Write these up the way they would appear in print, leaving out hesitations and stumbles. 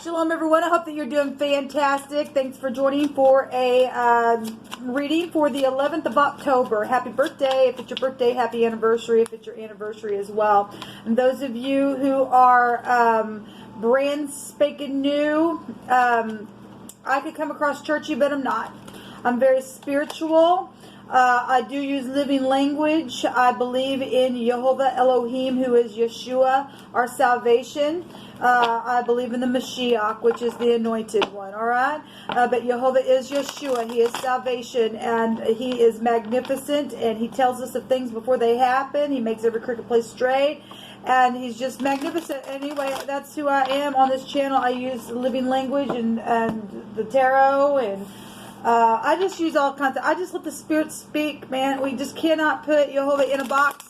Shalom, everyone. I hope that you're doing fantastic. Thanks for joining for a reading for the 11th of October. Happy birthday. If it's your birthday, happy anniversary. If it's your anniversary as well. And those of you who are brand spanking new, I could come across churchy, but I'm not. I'm very spiritual. I do use living language. I believe in Jehovah Elohim, who is Yeshua, our salvation. I believe in the Mashiach, which is the anointed one, all right? But Jehovah is Yeshua. He is salvation, and he is magnificent, and he tells us of things before they happen. He makes every crooked place straight, and he's just magnificent. Anyway, that's who I am on this channel. I use living language and the tarot, and I just use all kinds of, I just let the Spirit speak, man. We just cannot put Jehovah in a box.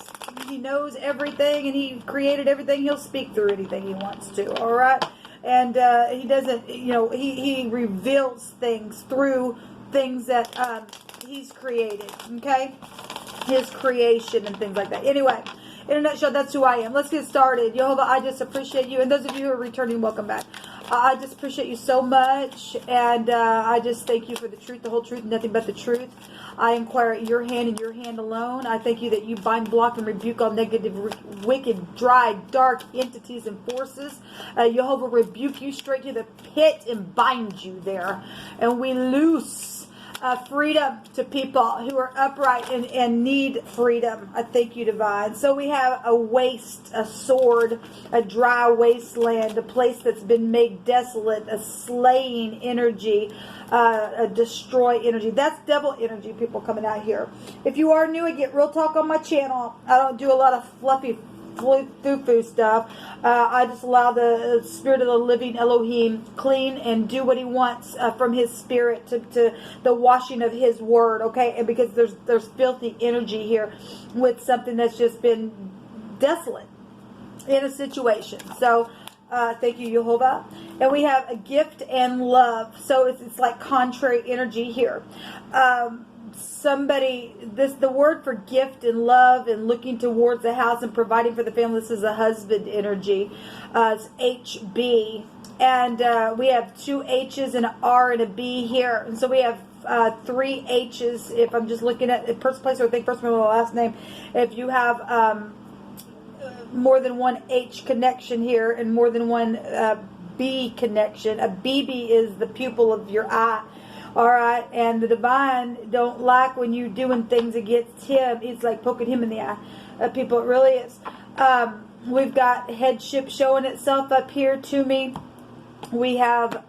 He knows everything, and he created everything. He'll speak through anything he wants to, all right? And he doesn't, he reveals things through things that he's created, okay? His creation and things like that. Anyway, in a nutshell, that's who I am. Let's get started. Jehovah, I just appreciate you. And those of you who are returning, welcome back. I just appreciate you so much, and I just thank you for the truth, the whole truth, nothing but the truth. I inquire at your hand and your hand alone. I thank you that you bind, block, and rebuke all negative, wicked, dry, dark entities and forces. Jehovah, rebuke you straight to the pit and bind you there. And we loose freedom to people who are upright and need freedom. I thank you, Divine. So we have a waste, a sword, a dry wasteland, a place that's been made desolate, a slaying energy, a destroy energy. That's devil energy, people coming out here. If you are new, I get real talk on my channel. I don't do a lot of fluffy foo-foo stuff. I just allow the Spirit of the living Elohim clean and do what he wants from his Spirit to the washing of his word, okay? And because there's filthy energy here with something that's just been desolate in a situation. So thank you, Jehovah. And we have a gift and love. So it's like contrary energy here. The word for gift and love and looking towards the house and providing for the family, this is a husband energy. It's HB. And we have two H's and an R and a B here. And so we have three H's. If I'm just looking at the first place, or I think first name or last name, if you have more than one H connection here and more than one B connection, a BB is the pupil of your eye. All right, and the divine don't like when you doing things against him. It's like poking him in the eye. People, it really is. We've got headship showing itself up here to me. We have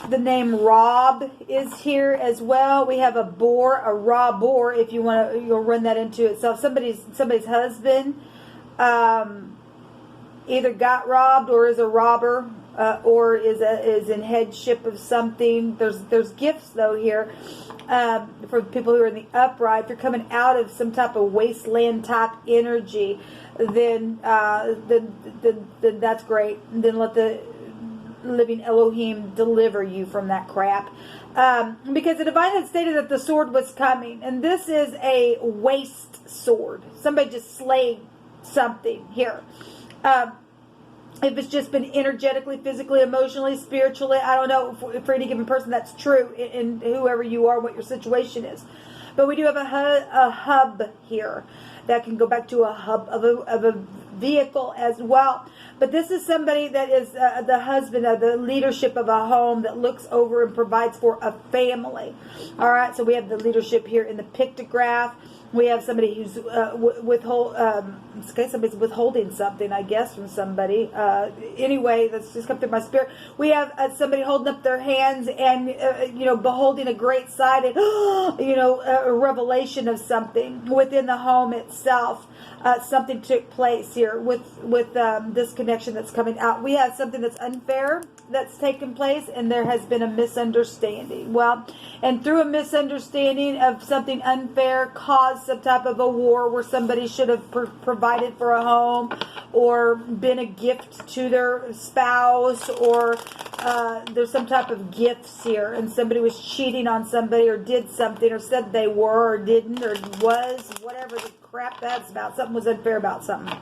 the name Rob is here as well. We have a boar, a raw boar. If you want to, you'll run that into itself. Somebody's husband either got robbed or is a robber. Or is in headship of something. There's gifts though here for people who are in the upright. If you're coming out of some type of wasteland type energy, then that's great. And then let the living Elohim deliver you from that crap. Because the divine had stated that the sword was coming, and this is a waste sword. Somebody just slayed something here. If it's just been energetically, physically, emotionally, spiritually, I don't know for any given person that's true in whoever you are, what your situation is. But we do have a hub here that can go back to a hub of a vehicle as well. But this is somebody that is the husband of the leadership of a home that looks over and provides for a family. All right, so we have the leadership here in the pictograph. We have somebody who's somebody's withholding something, I guess, from somebody. Anyway, that's just come through my spirit. We have somebody holding up their hands and, beholding a great sight and, a revelation of something within the home itself. Something took place here with this connection that's coming out. We have something that's unfair that's taken place, and there has been a misunderstanding. Well, and through a misunderstanding of something unfair caused some type of a war where somebody should have provided for a home or been a gift to their spouse, or there's some type of gifts here, and somebody was cheating on somebody or did something or said they were or didn't or was, whatever the crap that's about. Something was unfair about something.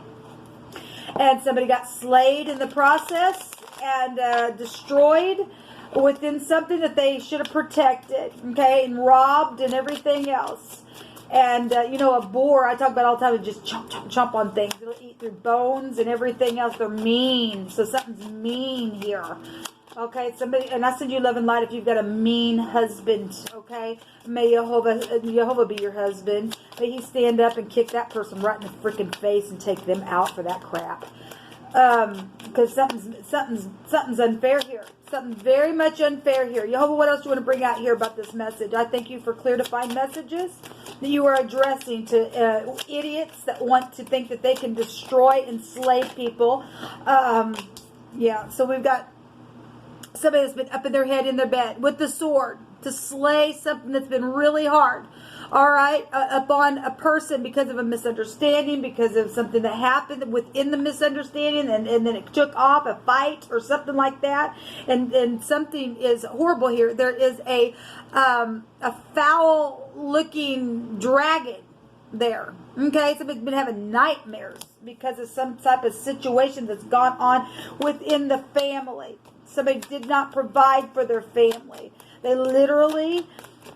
and somebody got slayed in the process and destroyed within something that they should have protected, okay, and robbed and everything else. And, you know, a boar, I talk about all the time, it just chomp, chomp, chomp on things. It'll eat through bones and everything else. They're mean. So something's mean here. Okay, somebody, and I send you love and light if you've got a mean husband, okay? May Jehovah be your husband. May he stand up and kick that person right in the freaking face and take them out for that crap. Because something's unfair here. Something very much unfair here. Jehovah, what else do you want to bring out here about this message? I thank you for clear, defined messages that you are addressing to idiots that want to think that they can destroy and slay people. Yeah, so we've got somebody that's been up in their head in their bed with the sword to slay something that's been really hard. All right, upon a person because of a misunderstanding, because of something that happened within the misunderstanding, and then it took off, a fight or something like that, and something is horrible here. There is a foul-looking dragon there. Okay, somebody's been having nightmares because of some type of situation that's gone on within the family. Somebody did not provide for their family. They literally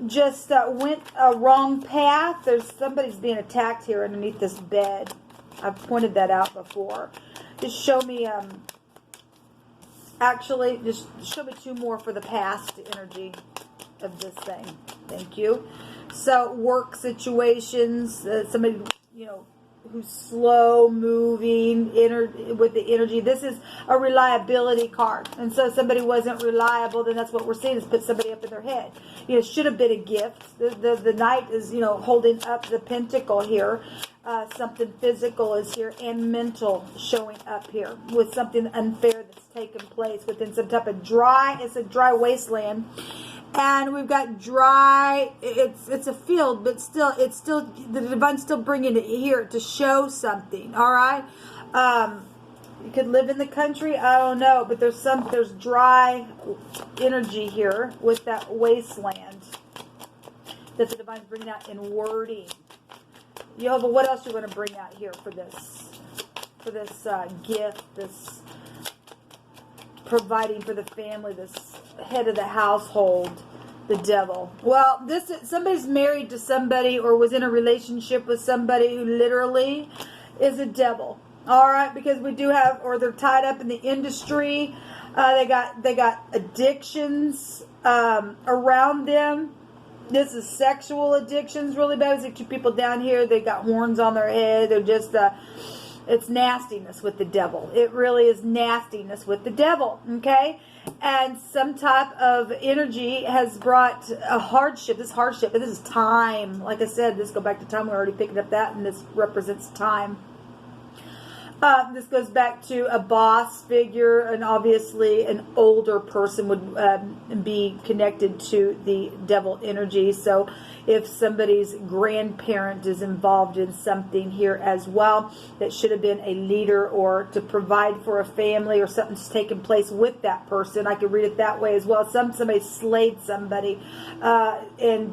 just went a wrong path. Somebody's being attacked here underneath this bed. I've pointed that out before. Just show me, actually, just show me 2 more for the past energy of this thing. Thank you. So, work situations, somebody, you know, who's slow moving with the energy. This is a reliability card, and so somebody wasn't reliable, then that's what we're seeing is put somebody up in their head. You know, should have been a gift. The knight is, you know, holding up the pentacle here. Something physical is here and mental showing up here with something unfair that's taken place within some type of it's a dry wasteland. And we've got dry, it's a field, but still, the divine's still bringing it here to show something, all right? You could live in the country, I don't know, but there's dry energy here with that wasteland that the divine's bringing out in wording. Jehovah, what else are you going to bring out here for this gift, this providing for the family, this head of the household, the devil? Well, somebody's married to somebody or was in a relationship with somebody who literally is a devil. All right, because we do have, or they're tied up in the industry. They got addictions around them. This is sexual addictions, really bad. There's 2 people down here. They got horns on their head. They're just it's nastiness with the devil. It really is nastiness with the devil, okay? And some type of energy has brought a hardship. This is time. Like I said, this go back to time. We're already picking up that, and this represents time. This goes back to a boss figure, and obviously an older person would be connected to the devil energy. So if somebody's grandparent is involved in something here as well, that should have been a leader or to provide for a family, or something's taken place with that person, I could read it that way as well. Somebody slayed somebody and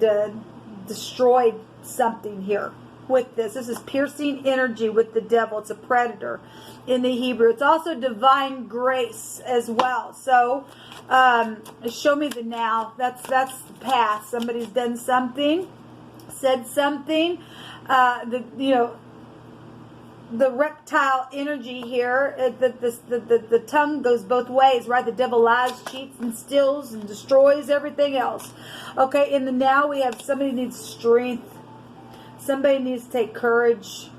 destroyed something here. With this is piercing energy with the devil. It's a predator in the Hebrew. It's also divine grace as well. So show me the now. That's the past. Somebody's done something, said something. The reptile energy here. The tongue goes both ways, right? The devil lies, cheats, and steals, and destroys everything else. Okay. In the now, we have somebody needs strength. Somebody needs to take courage.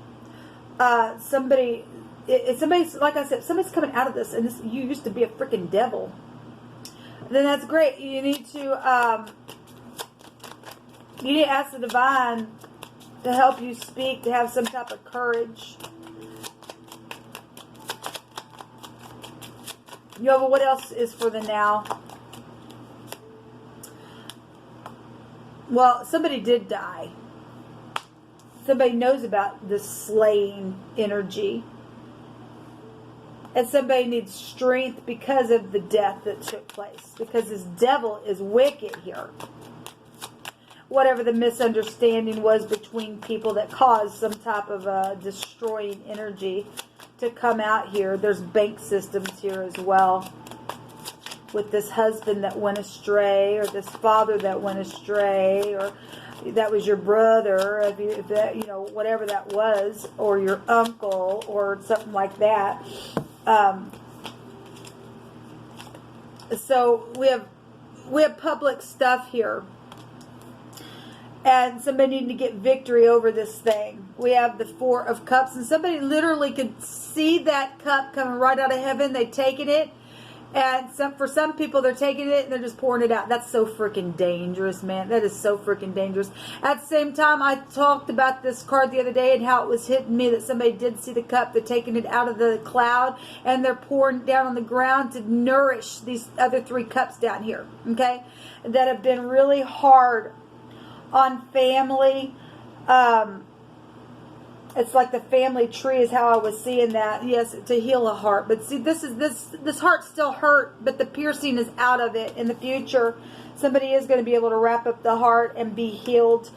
Somebody's, like I said, somebody's coming out of this, and you used to be a freaking devil. Then that's great. You need to ask the divine to help you speak, to have some type of courage. Yoga, what else is for the now? Well, somebody did die. Somebody knows about the slaying energy. And somebody needs strength because of the death that took place. Because this devil is wicked here. Whatever the misunderstanding was between people that caused some type of destroying energy. to come out here. There's bank systems here as well, with this husband that went astray, or this father that went astray, or that was your brother, if that, you know, whatever that was, or your uncle, or something like that. So we have public stuff here, and somebody needing to get victory over this thing. We have the Four of Cups, and somebody literally could see that cup coming right out of heaven. They taking it. And for some people, they're taking it and they're just pouring it out. That's so freaking dangerous, man. That is so freaking dangerous. At the same time, I talked about this card the other day and how it was hitting me that somebody did see the cup. They're taking it out of the cloud and they're pouring it down on the ground to nourish these other 3 cups down here, okay, that have been really hard on family. It's like the family tree is how I was seeing that. Yes, to heal a heart. But see, this heart still hurt, but the piercing is out of it. In the future, somebody is going to be able to wrap up the heart and be healed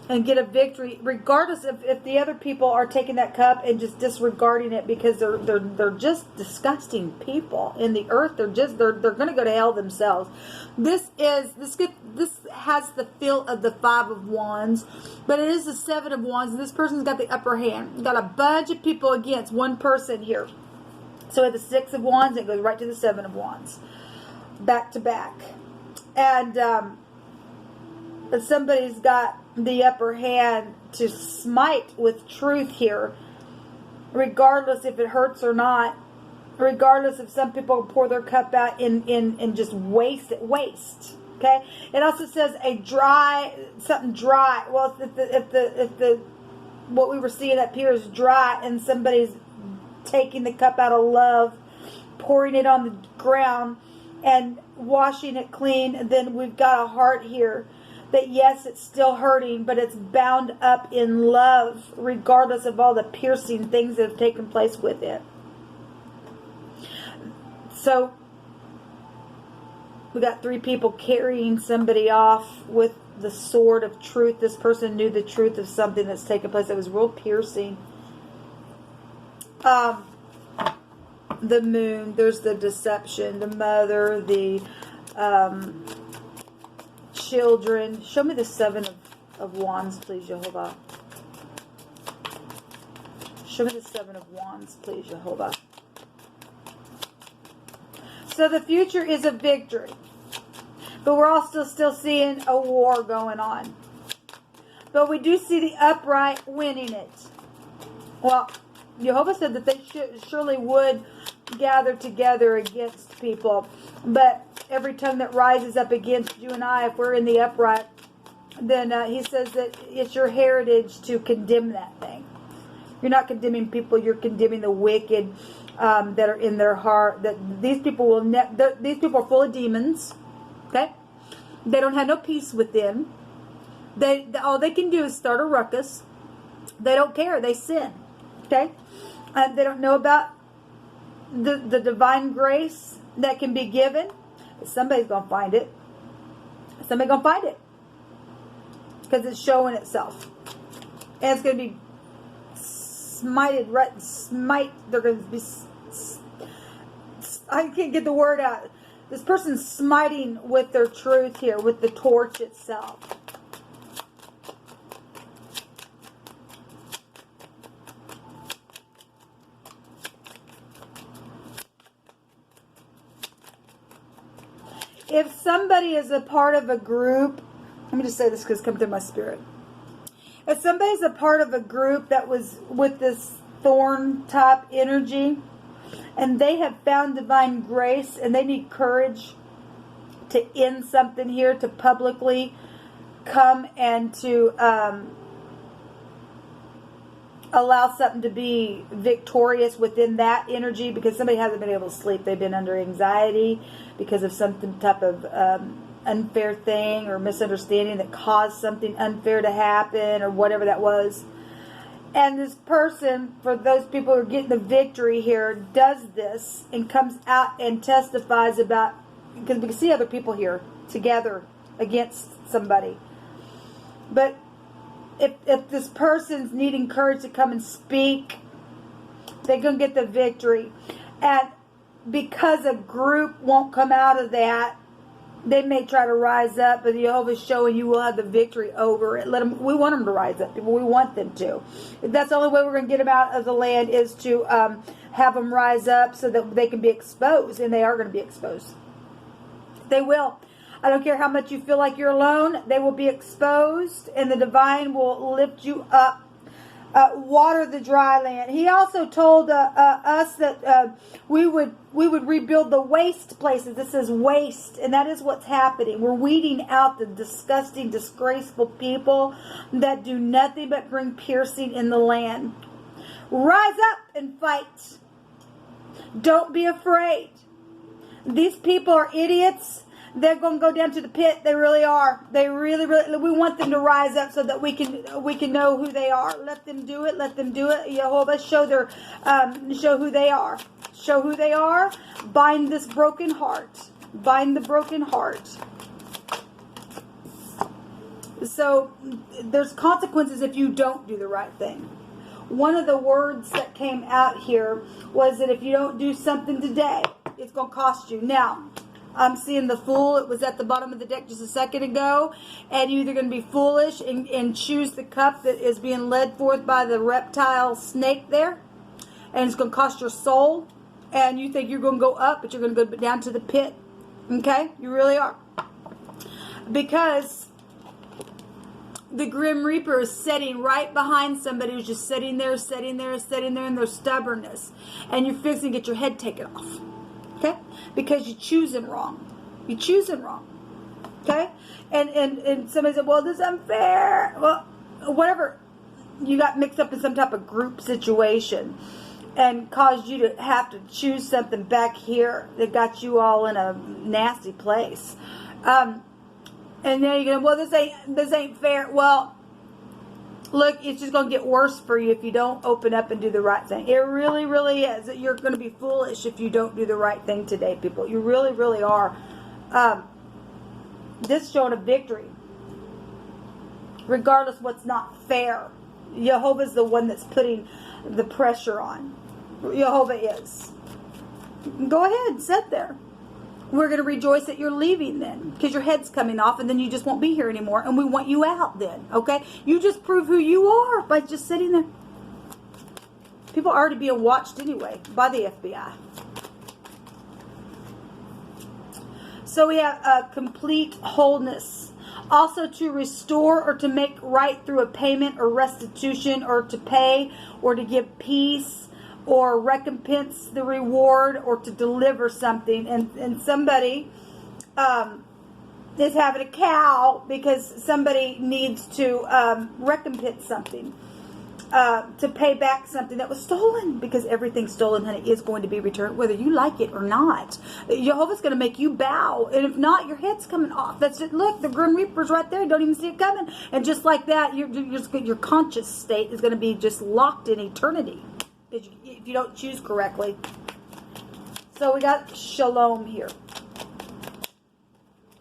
and get a victory, regardless of if the other people are taking that cup and just disregarding it because they're just disgusting people in the earth. They're going to go to hell themselves. This has the feel of the 5 of Wands, but it is the 7 of Wands, and this person's got the upper hand. You've got a bunch of people against one person here. So we have the 6 of Wands, and it goes right to the 7 of Wands, back to back. And somebody's got the upper hand to smite with truth here, regardless if it hurts or not, regardless if some people pour their cup out in just waste. Okay, it also says something dry. Well, if the what we were seeing up here is dry, and somebody's taking the cup out of love, pouring it on the ground, and washing it clean, then we've got a heart here that, yes, it's still hurting, but it's bound up in love, regardless of all the piercing things that have taken place with it. So we got 3 people carrying somebody off with the sword of truth. This person knew the truth of something that's taken place that was real piercing. The moon, there's the deception, the mother, the children. Show me the 7 of Wands, please, Jehovah. Show me the 7 of Wands, please, Jehovah. So the future is a victory, but we're also still seeing a war going on. But we do see the upright winning it. Well, Jehovah said that they surely would gather together against people. But every tongue that rises up against you and I, if we're in the upright, then he says that it's your heritage to condemn that thing. You're not condemning people, you're condemning the wicked that are in their heart. That these people will these people are full of demons. Okay? They don't have no peace with them. All they can do is start a ruckus. They don't care. They sin. Okay? They don't know about the divine grace that can be given. But somebody's going to find it. Somebody's going to find it. Because it's showing itself. And it's going to be smited. They're going to be... I can't get the word out. This person's smiting with their truth here, with the torch itself. If somebody is a part of a group, let me just say this because it's come through my spirit. If somebody's a part of a group that was with this thorn type energy, and they have found divine grace, and they need courage to end something here, to publicly come and to allow something to be victorious within that energy, because somebody hasn't been able to sleep. They've been under anxiety because of some type of unfair thing or misunderstanding that caused something unfair to happen or whatever that was. And this person, for those people who are getting the victory here, does this and comes out and testifies about, because we can see other people here together against somebody. But if this person's needing courage to come and speak They're going to get the victory. And because a group won't come out of that, they may try to rise up, but Jehovah's showing you will have the victory over it. We want them to rise up, people. We want them to. That's the only way we're going to get them out of the land, is to have them rise up so that they can be exposed, and they are going to be exposed. They will. I don't care how much you feel like you're alone. They will be exposed, and the divine will lift you up. Water the dry land. He also told us that we would rebuild the waste places. This is waste, and that is what's happening. We're weeding out the disgusting, disgraceful people that do nothing but bring piercing in the land. Rise up and fight. Don't be afraid. These people are idiots. They're going to go down to the pit. They really are. They really, we want them to rise up so that we can know who they are. Let them do it. Let them do it. Jehovah, show who they are. Show who they are. Bind this broken heart. Bind the broken heart. So there's consequences if you don't do the right thing. One of the words that came out here was that if you don't do something today, it's going to cost you. Now, I'm seeing the fool. It was at the bottom of the deck just a second ago. And you're either going to be foolish and choose the cup that is being led forth by the reptile snake there. And it's going to cost your soul. And you think you're going to go up, but you're going to go down to the pit. Okay? You really are. Because the Grim Reaper is sitting right behind somebody who's just sitting there in their stubbornness. And you're fixing to get your head taken off. Okay? Because you're choosing wrong. You're choosing wrong. Okay? And somebody said, well, this is unfair. Well, whatever. You got mixed up in some type of group situation and caused you to have to choose something back here that got you all in a nasty place. And then you're going, well, this ain't fair. Well, look, it's just going to get worse for you if you don't open up and do the right thing. It really, really is. You're going to be foolish if you don't do the right thing today, people. You really, really are. This showing a victory. Regardless what's not fair. Jehovah's the one that's putting the pressure on. Jehovah is. Go ahead, sit there. We're going to rejoice that you're leaving then, because your head's coming off and then you just won't be here anymore, and we want you out then, okay? You just prove who you are by just sitting there. People are already being watched anyway by the FBI. So we have a complete wholeness. Also to restore or to make right through a payment or restitution, or to pay or to give peace, or recompense the reward, or to deliver something. And somebody is having a cow because somebody needs to recompense something, to pay back something that was stolen, because everything stolen, honey, is going to be returned, whether you like it or not. Jehovah's going to make you bow, and if not, your head's coming off. That's it. Look, the Grim Reaper's right there. You don't even see it coming. And just like that, your conscious state is going to be just locked in eternity if you don't choose correctly. So we got shalom here.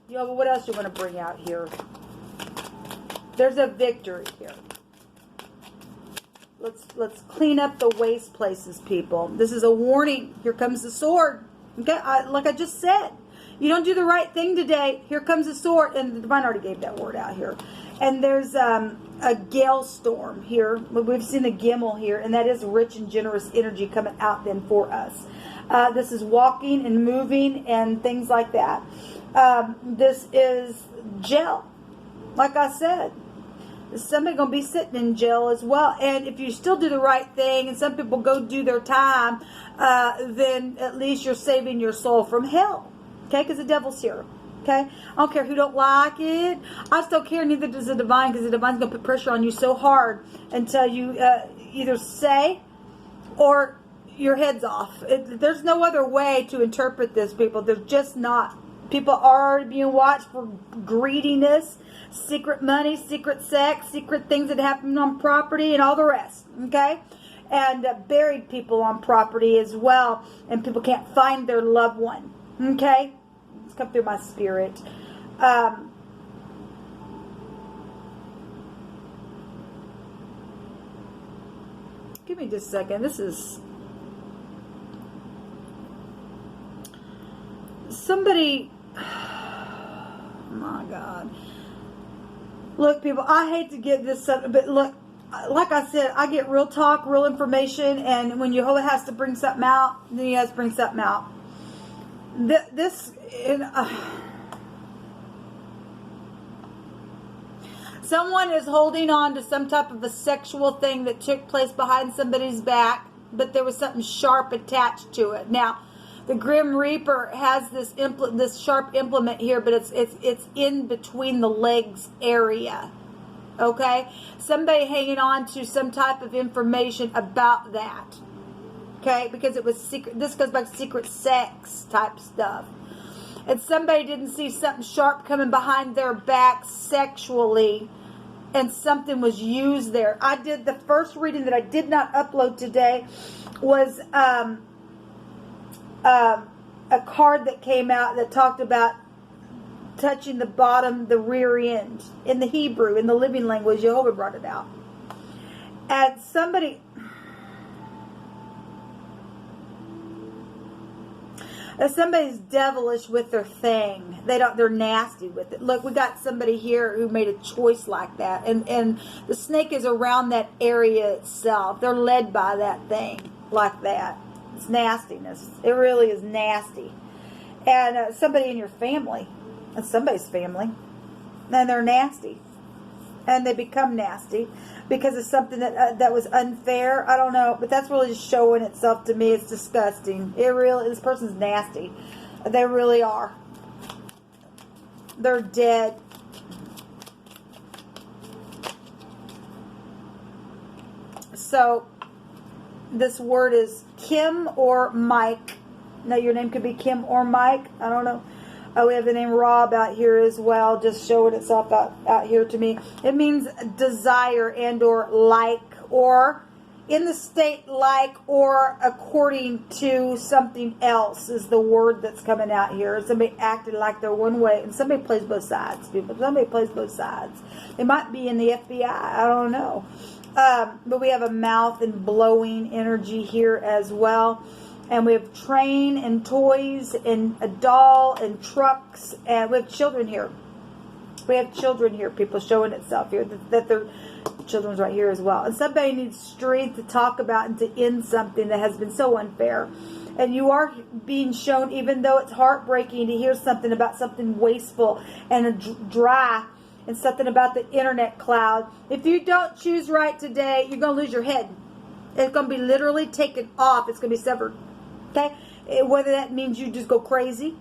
What else you want to bring out here? There's a victory here. Let's clean up the waste places, people. This is a warning. Here comes the sword. Okay, like I just said, you don't do the right thing today, here comes the sword. And the divine already gave that word out here. And there's a gale storm here. We've seen the Gimel here, and that is rich and generous energy coming out then for us. This is walking and moving and things like that. This is jail. Like I said, somebody going to be sitting in jail as well. And if you still do the right thing, and some people go do their time, then at least you're saving your soul from hell. Okay, because the devil's here. Okay, I don't care who don't like it. I still care, neither does the divine, because the divine's going to put pressure on you so hard until you either say or your head's off. There's no other way to interpret this, people. There's just not. People are already being watched for greediness, secret money, secret sex, secret things that happen on property, and all the rest. Okay, and buried people on property as well, and people can't find their loved one. Okay. Come through my spirit. Give me just a second. This is somebody, oh my God. Look, people, I hate to get this stuff, but look, like I said, I get real talk, real information, and when Jehovah has to bring something out, then he has to bring something out. Someone is holding on to some type of a sexual thing that took place behind somebody's back, but there was something sharp attached to it. Now, the Grim Reaper has this sharp implement here, but it's in between the legs area. Okay? Somebody hanging on to some type of information about that. Okay? Because it was secret. This goes back to secret sex type stuff. And somebody didn't see something sharp coming behind their back sexually, and something was used there. I did the first reading that I did not upload today was a card that came out that talked about touching the bottom, the rear end. In the Hebrew, in the living language, Jehovah brought it out. And somebody's devilish with their thing. They're nasty with it. Look, we got somebody here who made a choice like that. And the snake is around that area itself. They're led by that thing like that. It's nastiness. It really is nasty. And somebody in your family, and somebody's family, and they're nasty. And they become nasty because of something that was unfair. I don't know, but that's really just showing itself to me. It's disgusting. This person's nasty. They really are. They're dead. So this word is Kim or Mike. Now your name could be Kim or Mike. I don't know. Oh, we have the name Rob out here as well, just showing itself out here to me. It means desire and or like, or in the state like, or according to something else is the word that's coming out here. Somebody acted like they're one way, and somebody plays both sides, people. Somebody plays both sides. They might be in the FBI. I don't know. But we have a mouth and blowing energy here as well. And we have train and toys and a doll and trucks. And we have children here. We have children here, people, showing itself here. That their children's right here as well. And somebody needs strength to talk about and to end something that has been so unfair. And you are being shown, even though it's heartbreaking to hear something about something wasteful and dry, and something about the internet cloud. If you don't choose right today, you're going to lose your head. It's going to be literally taken off. It's going to be severed. Okay? Whether that means you just go crazy,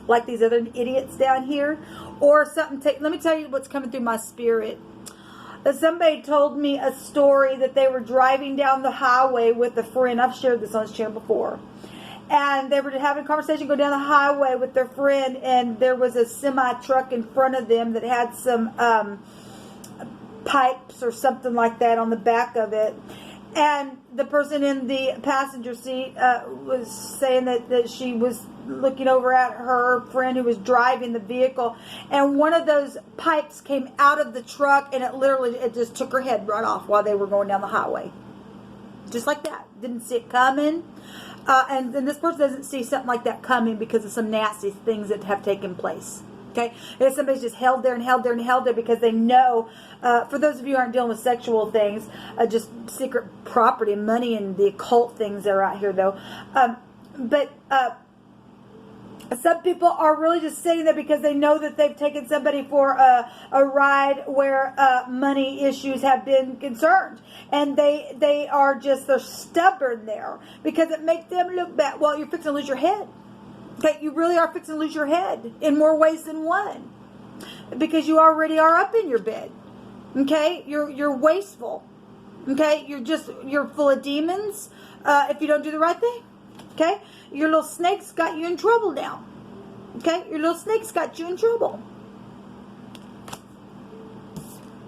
like these other idiots down here, or something. Let me tell you what's coming through my spirit. Somebody told me a story that they were driving down the highway with a friend. I've shared this on this channel before. And they were having a conversation, go down the highway with their friend, and there was a semi-truck in front of them that had some pipes or something like that on the back of it. And the person in the passenger seat was saying that she was looking over at her friend who was driving the vehicle. And one of those pipes came out of the truck, and it just took her head right off while they were going down the highway. Just like that. Didn't see it coming. And this person doesn't see something like that coming because of some nasty things that have taken place. Okay? And somebody's just held there and held there and held there because they know, for those of you who aren't dealing with sexual things, just secret property, money, and the occult things that are out here, though. But some people are really just sitting there because they know that they've taken somebody for a ride where money issues have been concerned. And they're stubborn there because it makes them look bad. Well, you're fixing to lose your head. Okay, you really are fixing to lose your head in more ways than one. Because you already are up in your bed. Okay, you're wasteful. Okay, you're full of demons if you don't do the right thing. Okay, your little snakes got you in trouble now. Okay, your little snakes got you in trouble.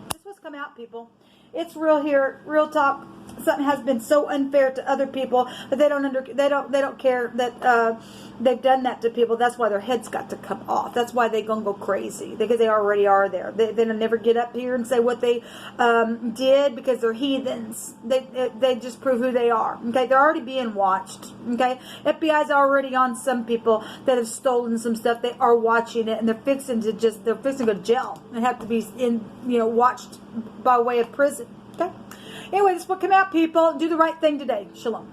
That's what's come out, people. It's real here, real talk. something has been so unfair to other people, but they don't care that they've done that to people. That's why their heads got to come off. That's why they're gonna go crazy, because they already are there. They'll never get up here and say what they did, because they're heathens. They just prove who they are. Okay, they're already being watched. Okay, FBI's already on some people that have stolen some stuff. They are watching it, and they're fixing to go to jail and have to be watched by way of prison. Okay. Anyway, this will come out, people. Do the right thing today. Shalom.